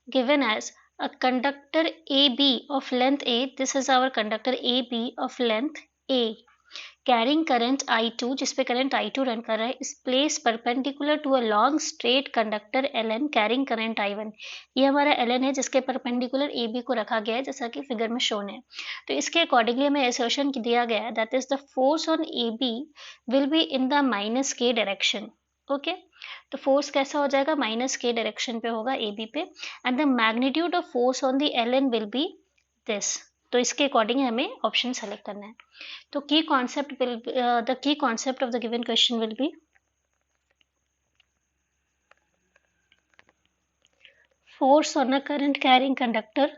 given as a conductor AB of length A, this is our conductor AB of length A, carrying current I2, जिसपे current I2 run कर रहा है, is placed perpendicular to a long straight conductor LN carrying current I1. ये हमारा LN है जिसके perpendicular AB को रखा गया है जैसा कि फिगर में शोन है. तो इसके अकॉर्डिंगली हमें असर्शन दिया गया है that is the force on AB will be in the minus के डायरेक्शन. ओके, तो फोर्स कैसा हो जाएगा, माइनस के डायरेक्शन पे होगा AB पे, and the magnitude of force on the LN will be this. तो इसके अकॉर्डिंग हमें ऑप्शन सेलेक्ट करना है. तो की concept will the key concept of the given question will be force on a current carrying conductor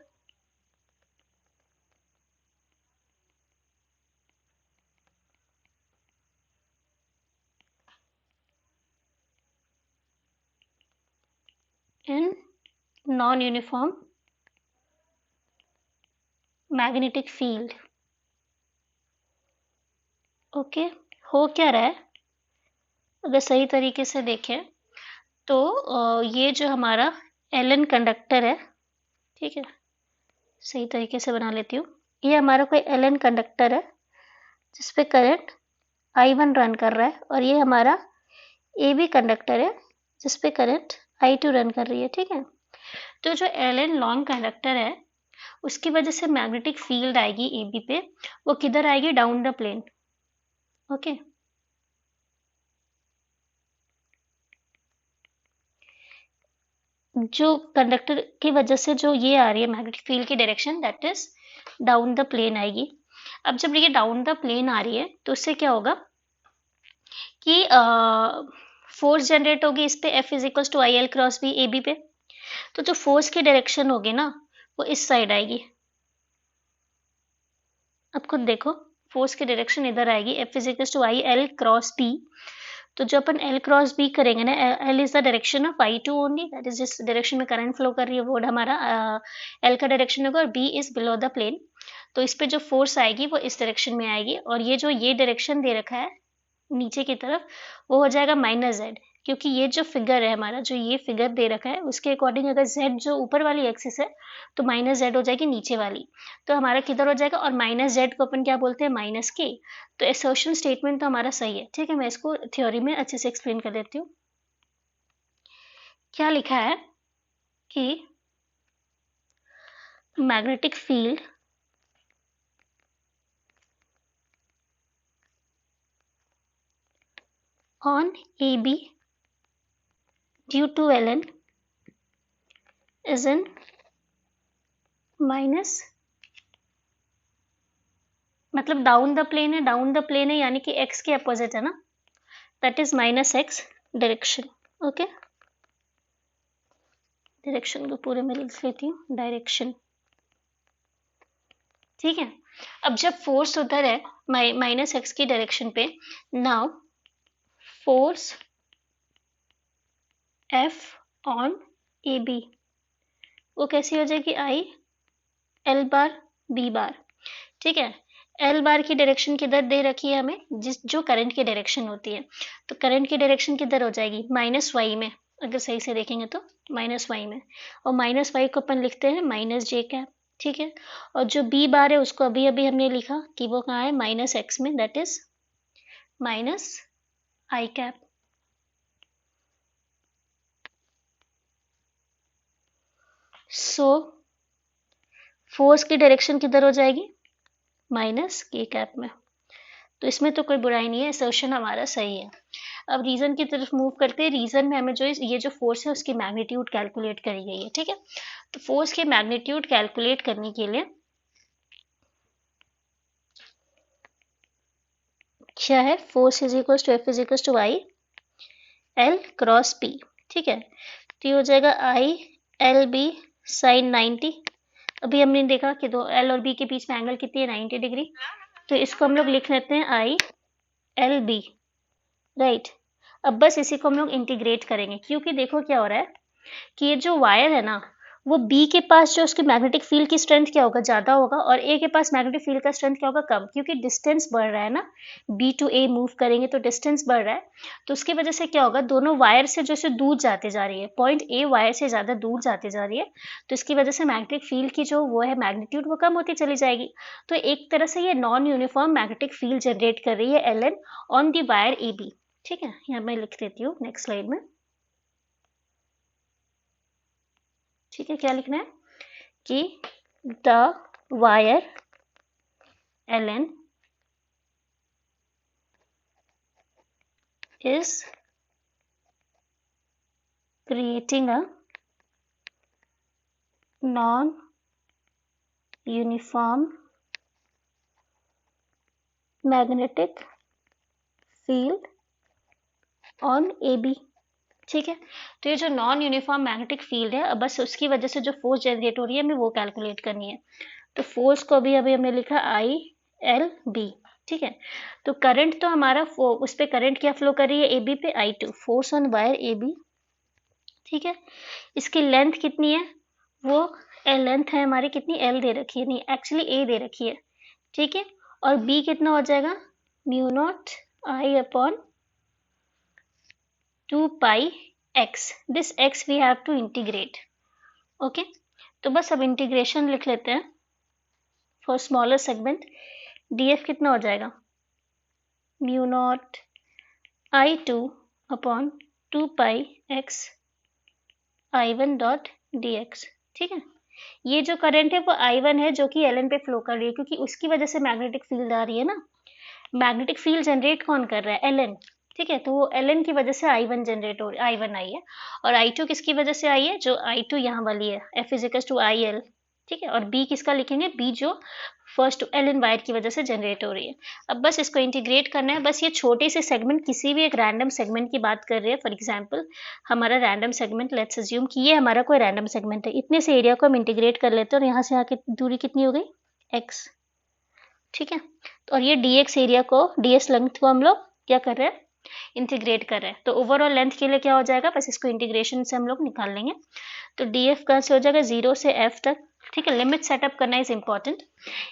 in non-uniform magnetic field. Okay, हो क्या रहा है, अगर सही तरीके से देखें तो ये जो हमारा LN कंडक्टर है, ठीक है, सही तरीके से बना लेती हूँ. ये हमारा कोई LN कंडक्टर है जिसपे करंट I1 रन कर रहा है, और ये हमारा AB कंडक्टर है जिसपे करंट I2 रन कर रही है. ठीक है, तो जो LN लॉन्ग कंडक्टर है उसकी वजह से मैग्नेटिक फील्ड आएगी AB पे, वो किधर आएगी, डाउन द प्लेन. ओके, जो कंडक्टर की वजह से जो ये आ रही है मैग्नेटिक फील्ड की direction, that is down the plane आएगी. अब जब ये डाउन द प्लेन आ रही है तो उससे क्या होगा कि फोर्स जनरेट होगी इस पे, F is equal to I L cross B AB पे. तो जो फोर्स की डायरेक्शन होगी ना वो इस साइड आएगी. अब खुद देखो, फोर्स की डायरेक्शन इधर आएगी, F is equal to I L cross B. तो जो अपन L क्रॉस B करेंगे ना, L is the direction of I2 only, that is जिस डायरेक्शन में करंट फ्लो कर रही है वो हमारा L का डायरेक्शन होगा, और B is below the plane. तो इस पे जो फोर्स आएगी वो इस डायरेक्शन में आएगी, और ये जो ये डायरेक्शन दे रखा है नीचे की तरफ वो हो जाएगा माइनस Z, क्योंकि ये जो फिगर है हमारा, जो ये फिगर दे रखा है उसके अकॉर्डिंग अगर Z जो ऊपर वाली एक्सिस है तो माइनस Z हो जाएगी नीचे वाली, तो हमारा किधर हो जाएगा, और माइनस Z को अपन क्या बोलते हैं, माइनस K. तो असर्शन स्टेटमेंट तो हमारा सही है. ठीक है, मैं इसको थ्योरी में अच्छे से एक्सप्लेन कर देती हूँ. क्या लिखा है कि magnetic field on AB due to Ln is in minus, मतलब डाउन द प्लेन है, डाउन द प्लेन है यानी कि x के अपोजिट है ना, that is minus x direction. Okay, direction को पूरे में लिख लेती हूँ, डायरेक्शन. ठीक है, अब जब फोर्स उधर है माइनस x की डायरेक्शन पे, now force F on AB वो कैसी हो जाएगी, I L बार B बार. ठीक है, L बार की डायरेक्शन किधर दे रखी है हमें, जो करंट की डायरेक्शन होती है, तो करंट की डायरेक्शन किधर हो जाएगी, माइनस Y में, अगर सही से देखेंगे तो माइनस Y में, और माइनस Y को अपन लिखते हैं माइनस J कैप. ठीक है, और जो B बार है उसको अभी अभी हमने लिखा कि वो कहाँ है, माइनस X में, that is minus I cap. So force की डायरेक्शन किधर हो जाएगी, माइनस K कैप में. तो इसमें तो कोई बुराई नहीं है, असर्शन हमारा सही है. अब रीजन की तरफ मूव करते हैं. रीजन में हमें जो ये जो फोर्स है उसकी मैग्नीट्यूड कैलकुलेट करी गई है. ठीक है, तो फोर्स की मैग्नीट्यूड कैलकुलेट करने के लिए क्या है, force is equal to F is equal to I L cross B. ठीक है, तो ये हो जाएगा आई एल बी साइन 90. अभी हमने देखा कि दो L और B के बीच में एंगल कितनी है, 90 डिग्री. तो इसको हम लोग लिख लेते हैं आई एल बी. राइट, अब बस इसी को हम लोग इंटीग्रेट करेंगे, क्योंकि देखो क्या हो रहा है कि ये जो वायर है ना वो बी के पास जो उसके मैग्नेटिक फील्ड की स्ट्रेंथ क्या होगा, ज़्यादा होगा, और ए के पास मैग्नेटिक फील्ड का स्ट्रेंथ क्या होगा, कम, क्योंकि डिस्टेंस बढ़ रहा है ना, बी टू ए मूव करेंगे तो डिस्टेंस बढ़ रहा है, तो उसकी वजह से क्या होगा, दोनों वायर से जैसे दूर जाते जा रही है, पॉइंट ए वायर से ज़्यादा दूर जाते जा रही है, तो इसकी वजह से मैग्नेटिक फील्ड की जो वो है मैग्नीट्यूड वो कम होती चली जाएगी। तो एक तरह से ये non uniform magnetic field generate कर रही है L N on the wire A B. ठीक है, यहाँ मैं लिख देती हूँ नेक्स्ट स्लाइड में। ठीक है, क्या लिखना है कि the wire L N is creating a non-uniform magnetic field on AB। ठीक है, तो ये जो नॉन यूनिफॉर्म मैग्नेटिक फील्ड है, अब बस उसकी वजह से जो फोर्स जनरेट हो रही है हमें वो कैलकुलेट करनी है। तो फोर्स को अभी अभी हमने लिखा आई एल बी। ठीक है, तो करंट तो हमारा उस पर करंट क्या फ्लो कर रही है, ए बी पे I2, force on wire A B. ठीक है, इसकी लेंथ कितनी है, वो लेंथ है हमारी कितनी, एल दे रखी है, नहीं एक्चुअली ए दे रखी है। ठीक है, और बी कितना हो जाएगा, mu naught I upon 2 pi x, this x we have to integrate. Okay, तो बस अब इंटीग्रेशन लिख लेते हैं फॉर स्मॉलर सेगमेंट। डीएफ कितना हो जाएगा, mu not I2 upon 2 pi X I1 dot D X. ठीक है, ये जो करंट है वो I1 है जो कि Ln पे फ्लो कर रही है, क्योंकि उसकी वजह से मैग्नेटिक फील्ड आ रही है ना, मैग्नेटिक फील्ड जनरेट कौन कर रहा है, Ln। ठीक है, तो वो Ln की वजह से I1 जनरेट हो रही है, I1 आई है, और I2 किसकी वजह से आई है, जो I2 यहाँ वाली है, F is equal to I L. ठीक है, और B किसका लिखेंगे, B जो फर्स्ट Ln वायर की वजह से जनरेट हो रही है। अब बस इसको इंटीग्रेट करना है, बस ये छोटे से सेगमेंट, किसी भी एक रैंडम सेगमेंट की बात कर रहे हैं, फॉर एग्जांपल हमारा रैंडम सेगमेंट, लेट्स अज्यूम कि ये हमारा कोई रैंडम सेगमेंट है, इतने से एरिया को हम इंटीग्रेट कर लेते हैं, और यहाँ से यहाँ की दूरी कितनी हो गई, x। ठीक है, और ये dx एरिया को, ds लेंथ को हम लोग क्या कर रहे हैं, इंटीग्रेट कर रहे हैं, तो ओवरऑल लेंथ के लिए क्या हो जाएगा, बस इसको इंटीग्रेशन से हम लोग निकाल लेंगे। तो df कहाँ से हो जाएगा, 0 से f तक। ठीक है, लिमिट सेटअप करना इज इंपॉर्टेंट।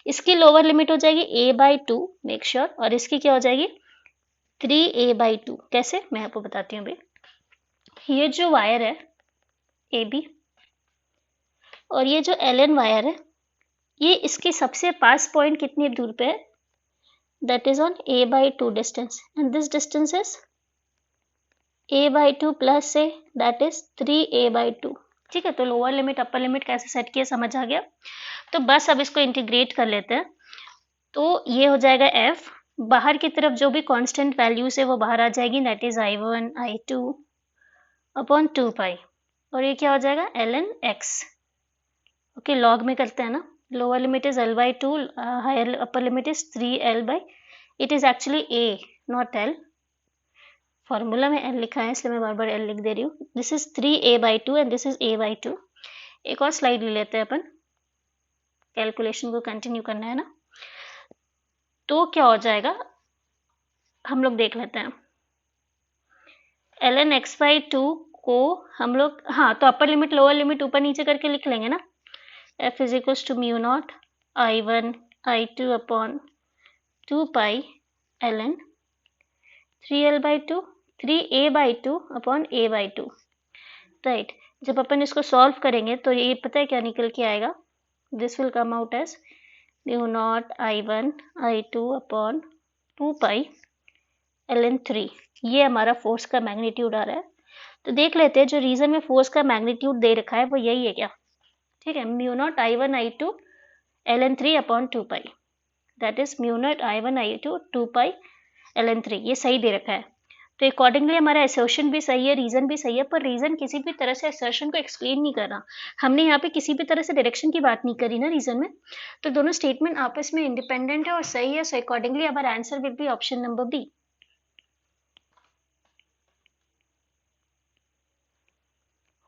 इसकी लोअर लिमिट हो जाएगी a/2, मेक श्योर, और इसकी क्या हो जाएगी 3a/2। कैसे, मैं आपको बताती हूँ भाई। ये जो वायर है ए बी, और ये जो Ln वायर है, ये इसके सबसे पास पॉइंट कितनी दूर पे है, that is on a/2 distance, and this distance is a/2 plus a, that is 3a/2। ठीक है, तो लोअर लिमिट अपर लिमिट कैसे सेट किया समझ आ गया। तो बस अब इसको इंटीग्रेट कर लेते हैं, तो ये हो जाएगा f, बाहर की तरफ जो भी कांस्टेंट वैल्यूज है वो बाहर आ जाएगी, that is I1 I2 upon 2 पाई, और ये क्या हो जाएगा Ln x। ओके, लॉग में करते हैं ना, lower limit is L/2, higher upper limit is 3L/, it is actually a not L, formula में L लिखा है इसलिए मैं बार बार L लिख दे रही हूँ। This is 3a/2 and this is a/2। एक और स्लाइड ले लेते हैं अपन, कैलकुलेशन को कंटिन्यू करना है ना, तो क्या हो जाएगा हम लोग देख लेते हैं। Ln x/2 को हम लोग, हाँ तो अपर लिमिट लोअर लिमिट ऊपर नीचे करके लिख लेंगे ना, f is equal to mu naught I1 I2 upon 2 pi Ln 3L/2 3a/2 अपॉन a/2। राइट, जब अपन इसको सॉल्व करेंगे तो ये पता है क्या निकल के आएगा, this will come out as mu naught I1 I2 upon 2 pi Ln 3। ये हमारा फोर्स का मैग्नीट्यूड आ रहा है। तो देख लेते हैं जो रीजन में फोर्स का मैग्नीट्यूड दे रखा है वो यही है क्या। ठीक है, mu naught I1 I2 Ln 3 upon 2 pi, that is mu naught I1 I2 2 pi Ln 3, ये सही दे रखा है। तो अकॉर्डिंगली हमारा असर्शन भी सही है, रीजन भी सही है, पर रीजन किसी भी तरह से असर्शन को एक्सप्लेन नहीं कर रहा। हमने यहाँ पे किसी भी तरह से डायरेक्शन की बात नहीं करी ना रीजन में, तो दोनों स्टेटमेंट आपस में इंडिपेंडेंट है और सही है, सो अकॉर्डिंगली हमारा answer will be option number B.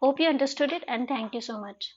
Hope you understood it and thank you so much.